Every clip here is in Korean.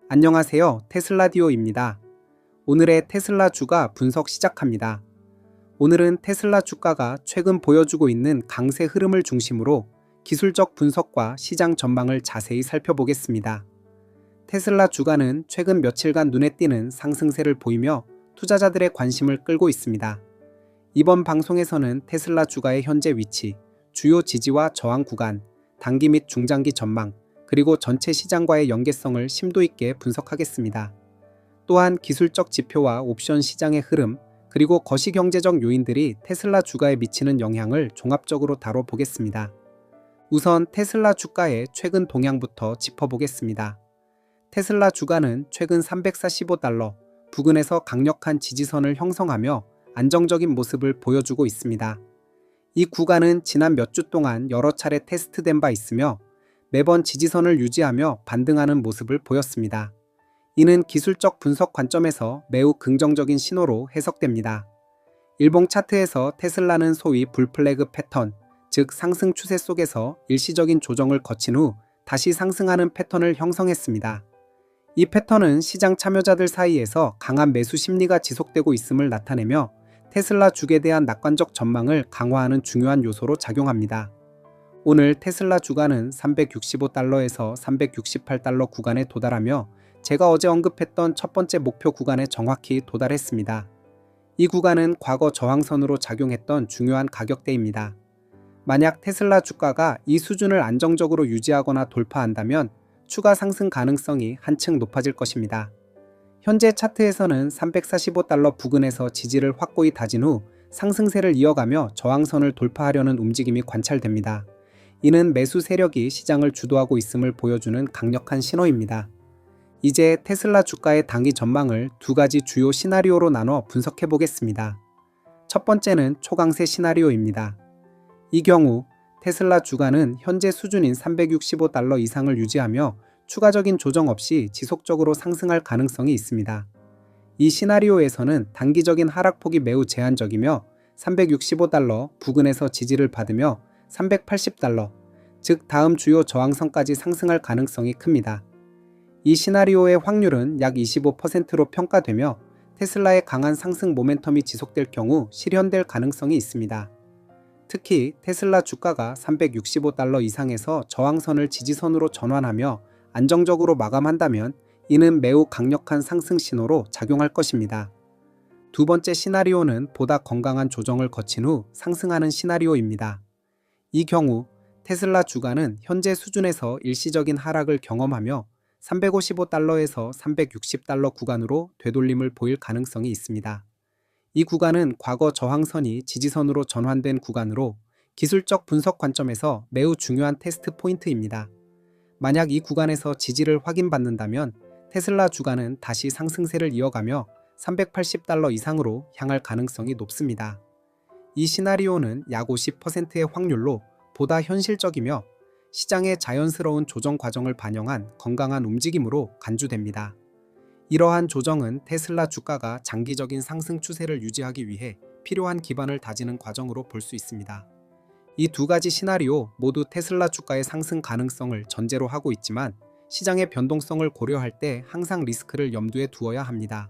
안녕하세요. 테슬라디오입니다. 오늘의 테슬라 주가 분석 시작합니다. 오늘은 테슬라 주가가 최근 보여주고 있는 강세 흐름을 중심으로 기술적 분석과 시장 전망을 자세히 살펴보겠습니다. 테슬라 주가는 최근 며칠간 눈에 띄는 상승세를 보이며 투자자들의 관심을 끌고 있습니다. 이번 방송에서는 테슬라 주가의 현재 위치, 주요 지지와 저항 구간, 단기 및 중장기 전망, 그리고 전체 시장과의 연계성을 심도 있게 분석하겠습니다. 또한 기술적 지표와 옵션 시장의 흐름, 그리고 거시경제적 요인들이 테슬라 주가에 미치는 영향을 종합적으로 다뤄보겠습니다. 우선 테슬라 주가의 최근 동향부터 짚어보겠습니다. 테슬라 주가는 최근 $345 부근에서 강력한 지지선을 형성하며 안정적인 모습을 보여주고 있습니다. 이 구간은 지난 몇 주 동안 여러 차례 테스트된 바 있으며 매번 지지선을 유지하며 반등하는 모습을 보였습니다. 이는 기술적 분석 관점에서 매우 긍정적인 신호로 해석됩니다. 일봉 차트에서 테슬라는 소위 불플래그 패턴, 즉 상승 추세 속에서 일시적인 조정을 거친 후 다시 상승하는 패턴을 형성했습니다. 이 패턴은 시장 참여자들 사이에서 강한 매수 심리가 지속되고 있음을 나타내며 테슬라 주에 대한 낙관적 전망을 강화하는 중요한 요소로 작용합니다. 오늘 테슬라 주가는 $365에서 $368 구간에 도달하며 제가 어제 언급했던 첫 번째 목표 구간에 정확히 도달했습니다. 이 구간은 과거 저항선으로 작용했던 중요한 가격대입니다. 만약 테슬라 주가가 이 수준을 안정적으로 유지하거나 돌파한다면 추가 상승 가능성이 한층 높아질 것입니다. 현재 차트에서는 $345 부근에서 지지를 확고히 다진 후 상승세를 이어가며 저항선을 돌파하려는 움직임이 관찰됩니다. 이는 매수 세력이 시장을 주도하고 있음을 보여주는 강력한 신호입니다. 이제 테슬라 주가의 단기 전망을 두 가지 주요 시나리오로 나눠 분석해 보겠습니다. 첫 번째는 초강세 시나리오입니다. 이 경우 테슬라 주가는 현재 수준인 $365 이상을 유지하며 추가적인 조정 없이 지속적으로 상승할 가능성이 있습니다. 이 시나리오에서는 단기적인 하락폭이 매우 제한적이며 $365 부근에서 지지를 받으며 $380, 즉 다음 주요 저항선까지 상승할 가능성이 큽니다. 이 시나리오의 확률은 약 25%로 평가되며 테슬라의 강한 상승 모멘텀이 지속될 경우 실현될 가능성이 있습니다. 특히 테슬라 주가가 $365 이상에서 저항선을 지지선으로 전환하며 안정적으로 마감한다면 이는 매우 강력한 상승 신호로 작용할 것입니다. 두 번째 시나리오는 보다 건강한 조정을 거친 후 상승하는 시나리오입니다. 이 경우 테슬라 주가는 현재 수준에서 일시적인 하락을 경험하며 $355에서 $360 구간으로 되돌림을 보일 가능성이 있습니다. 이 구간은 과거 저항선이 지지선으로 전환된 구간으로 기술적 분석 관점에서 매우 중요한 테스트 포인트입니다. 만약 이 구간에서 지지를 확인받는다면 테슬라 주가는 다시 상승세를 이어가며 $380 이상으로 향할 가능성이 높습니다. 이 시나리오는 약 50%의 확률로 보다 현실적이며 시장의 자연스러운 조정 과정을 반영한 건강한 움직임으로 간주됩니다. 이러한 조정은 테슬라 주가가 장기적인 상승 추세를 유지하기 위해 필요한 기반을 다지는 과정으로 볼 수 있습니다. 이 두 가지 시나리오 모두 테슬라 주가의 상승 가능성을 전제로 하고 있지만 시장의 변동성을 고려할 때 항상 리스크를 염두에 두어야 합니다.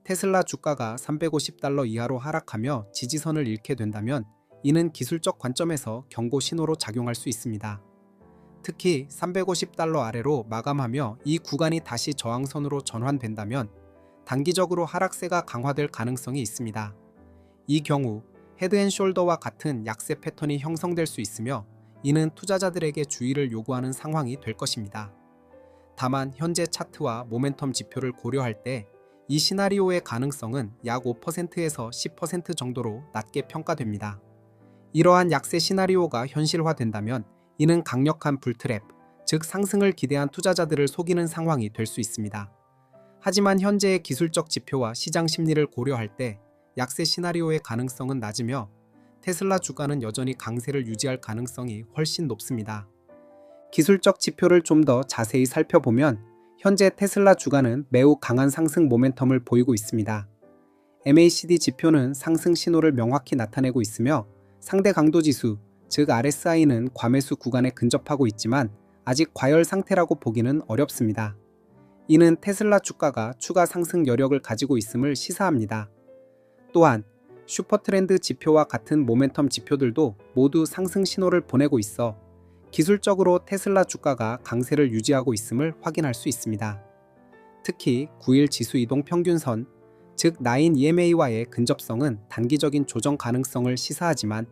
테슬라 주가가 $350 이하로 하락하며 지지선을 잃게 된다면 이는 기술적 관점에서 경고 신호로 작용할 수 있습니다. 특히 $350 아래로 마감하며 이 구간이 다시 저항선으로 전환된다면 단기적으로 하락세가 강화될 가능성이 있습니다. 이 경우 헤드앤숄더와 같은 약세 패턴이 형성될 수 있으며 이는 투자자들에게 주의를 요구하는 상황이 될 것입니다. 다만 현재 차트와 모멘텀 지표를 고려할 때 이 시나리오의 가능성은 약 5%에서 10% 정도로 낮게 평가됩니다. 이러한 약세 시나리오가 현실화된다면 이는 강력한 불트랩, 즉 상승을 기대한 투자자들을 속이는 상황이 될 수 있습니다. 하지만 현재의 기술적 지표와 시장 심리를 고려할 때 약세 시나리오의 가능성은 낮으며 테슬라 주가는 여전히 강세를 유지할 가능성이 훨씬 높습니다. 기술적 지표를 좀 더 자세히 살펴보면 현재 테슬라 주가는 매우 강한 상승 모멘텀을 보이고 있습니다. MACD 지표는 상승 신호를 명확히 나타내고 있으며 상대 강도 지수, 즉 RSI는 과매수 구간에 근접하고 있지만 아직 과열 상태라고 보기는 어렵습니다. 이는 테슬라 주가가 추가 상승 여력을 가지고 있음을 시사합니다. 또한 슈퍼트렌드 지표와 같은 모멘텀 지표들도 모두 상승 신호를 보내고 있어 기술적으로 테슬라 주가가 강세를 유지하고 있음을 확인할 수 있습니다. 특히 9일 지수 이동 평균선, 즉 9 EMA와의 근접성은 단기적인 조정 가능성을 시사하지만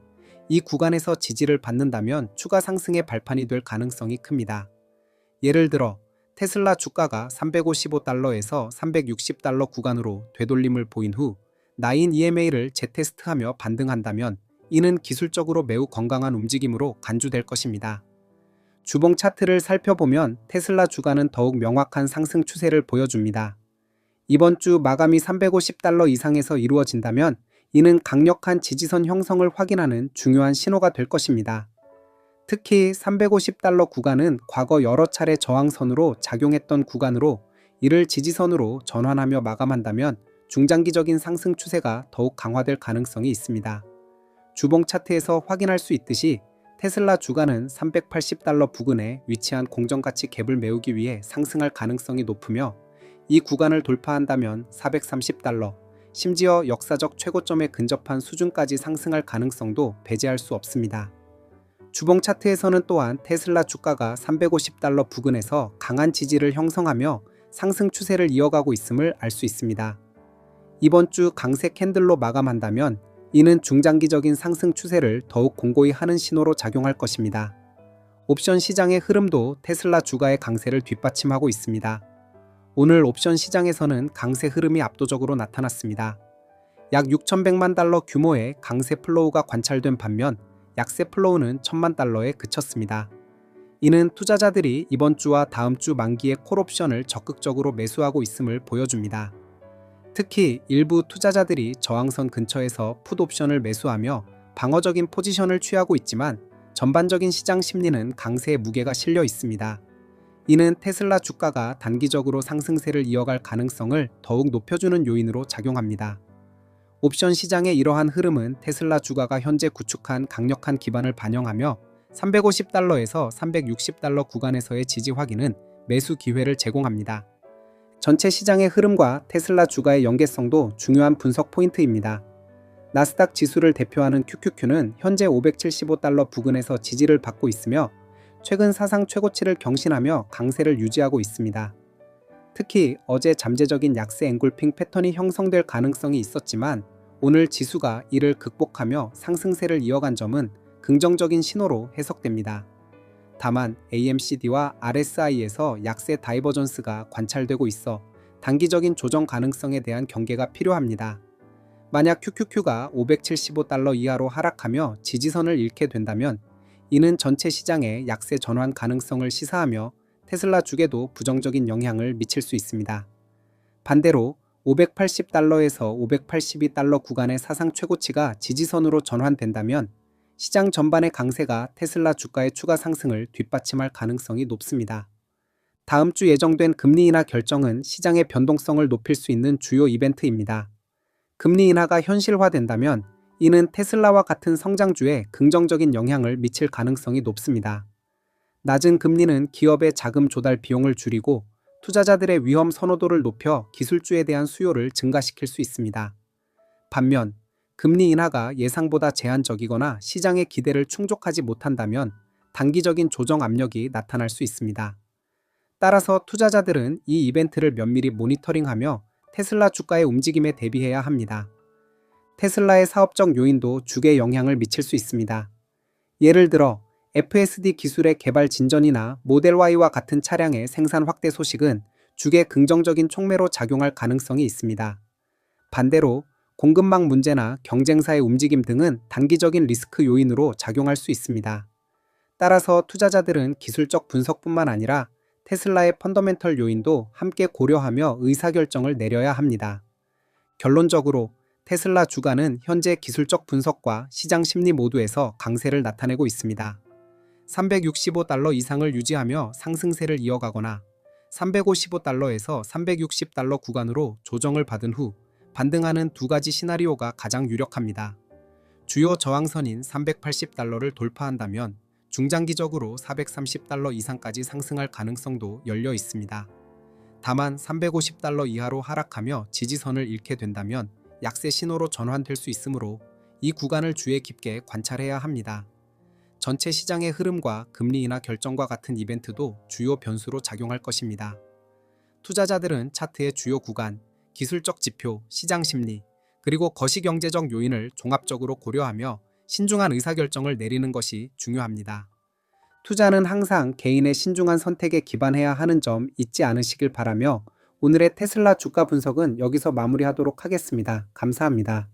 이 구간에서 지지를 받는다면 추가 상승의 발판이 될 가능성이 큽니다. 예를 들어 테슬라 주가가 355달러에서 360달러 구간으로 되돌림을 보인 후 9 EMA를 재테스트하며 반등한다면 이는 기술적으로 매우 건강한 움직임으로 간주될 것입니다. 주봉 차트를 살펴보면 테슬라 주가는 더욱 명확한 상승 추세를 보여줍니다. 이번 주 마감이 350달러 이상에서 이루어진다면 이는 강력한 지지선 형성을 확인하는 중요한 신호가 될 것입니다. 특히 350달러 구간은 과거 여러 차례 저항선으로 작용했던 구간으로 이를 지지선으로 전환하며 마감한다면 중장기적인 상승 추세가 더욱 강화될 가능성이 있습니다. 주봉 차트에서 확인할 수 있듯이 테슬라 주가는 380달러 부근에 위치한 공정가치 갭을 메우기 위해 상승할 가능성이 높으며 이 구간을 돌파한다면 430달러, 심지어 역사적 최고점에 근접한 수준까지 상승할 가능성도 배제할 수 없습니다. 주봉 차트에서는 또한 테슬라 주가가 350달러 부근에서 강한 지지를 형성하며 상승 추세를 이어가고 있음을 알 수 있습니다. 이번 주 강세 캔들로 마감한다면 이는 중장기적인 상승 추세를 더욱 공고히 하는 신호로 작용할 것입니다. 옵션 시장의 흐름도 테슬라 주가의 강세를 뒷받침하고 있습니다. 오늘 옵션 시장에서는 강세 흐름이 압도적으로 나타났습니다. 약 6,100만 달러 규모의 강세 플로우가 관찰된 반면 약세 플로우는 1,000만 달러에 그쳤습니다. 이는 투자자들이 이번 주와 다음 주 만기의 콜옵션을 적극적으로 매수하고 있음을 보여줍니다. 특히 일부 투자자들이 저항선 근처에서 풋옵션을 매수하며 방어적인 포지션을 취하고 있지만 전반적인 시장 심리는 강세의 무게가 실려 있습니다. 이는 테슬라 주가가 단기적으로 상승세를 이어갈 가능성을 더욱 높여주는 요인으로 작용합니다. 옵션 시장의 이러한 흐름은 테슬라 주가가 현재 구축한 강력한 기반을 반영하며 350달러에서 360달러 구간에서의 지지 확인은 매수 기회를 제공합니다. 전체 시장의 흐름과 테슬라 주가의 연계성도 중요한 분석 포인트입니다. 나스닥 지수를 대표하는 QQQ는 현재 575달러 부근에서 지지를 받고 있으며 최근 사상 최고치를 경신하며 강세를 유지하고 있습니다. 특히 어제 잠재적인 약세 앵굴핑 패턴이 형성될 가능성이 있었지만 오늘 지수가 이를 극복하며 상승세를 이어간 점은 긍정적인 신호로 해석됩니다. 다만 AMCD와 RSI에서 약세 다이버전스가 관찰되고 있어 단기적인 조정 가능성에 대한 경계가 필요합니다. 만약 QQQ가 575달러 이하로 하락하며 지지선을 잃게 된다면 이는 전체 시장의 약세 전환 가능성을 시사하며 테슬라 주에도 부정적인 영향을 미칠 수 있습니다. 반대로 580달러에서 582달러 구간의 사상 최고치가 지지선으로 전환된다면 시장 전반의 강세가 테슬라 주가의 추가 상승을 뒷받침할 가능성이 높습니다. 다음 주 예정된 금리 인하 결정은 시장의 변동성을 높일 수 있는 주요 이벤트입니다. 금리 인하가 현실화된다면 이는 테슬라와 같은 성장주에 긍정적인 영향을 미칠 가능성이 높습니다. 낮은 금리는 기업의 자금 조달 비용을 줄이고 투자자들의 위험 선호도를 높여 기술주에 대한 수요를 증가시킬 수 있습니다. 반면 금리 인하가 예상보다 제한적이거나 시장의 기대를 충족하지 못한다면 단기적인 조정 압력이 나타날 수 있습니다. 따라서 투자자들은 이 이벤트를 면밀히 모니터링하며 테슬라 주가의 움직임에 대비해야 합니다. 테슬라의 사업적 요인도 주가에 영향을 미칠 수 있습니다. 예를 들어 FSD 기술의 개발 진전이나 모델 Y와 같은 차량의 생산 확대 소식은 주가에 긍정적인 촉매로 작용할 가능성이 있습니다. 반대로 공급망 문제나 경쟁사의 움직임 등은 단기적인 리스크 요인으로 작용할 수 있습니다. 따라서 투자자들은 기술적 분석뿐만 아니라 테슬라의 펀더멘털 요인도 함께 고려하며 의사결정을 내려야 합니다. 결론적으로 테슬라 주가는 현재 기술적 분석과 시장 심리 모두에서 강세를 나타내고 있습니다. 365달러 이상을 유지하며 상승세를 이어가거나 355달러에서 360달러 구간으로 조정을 받은 후 반등하는 두 가지 시나리오가 가장 유력합니다. 주요 저항선인 380달러를 돌파한다면 중장기적으로 430달러 이상까지 상승할 가능성도 열려 있습니다. 다만 350달러 이하로 하락하며 지지선을 잃게 된다면 약세 신호로 전환될 수 있으므로 이 구간을 주의 깊게 관찰해야 합니다. 전체 시장의 흐름과 금리 인하 결정과 같은 이벤트도 주요 변수로 작용할 것입니다. 투자자들은 차트의 주요 구간, 기술적 지표, 시장 심리, 그리고 거시경제적 요인을 종합적으로 고려하며 신중한 의사결정을 내리는 것이 중요합니다. 투자는 항상 개인의 신중한 선택에 기반해야 하는 점 잊지 않으시길 바라며 오늘의 테슬라 주가 분석은 여기서 마무리하도록 하겠습니다. 감사합니다.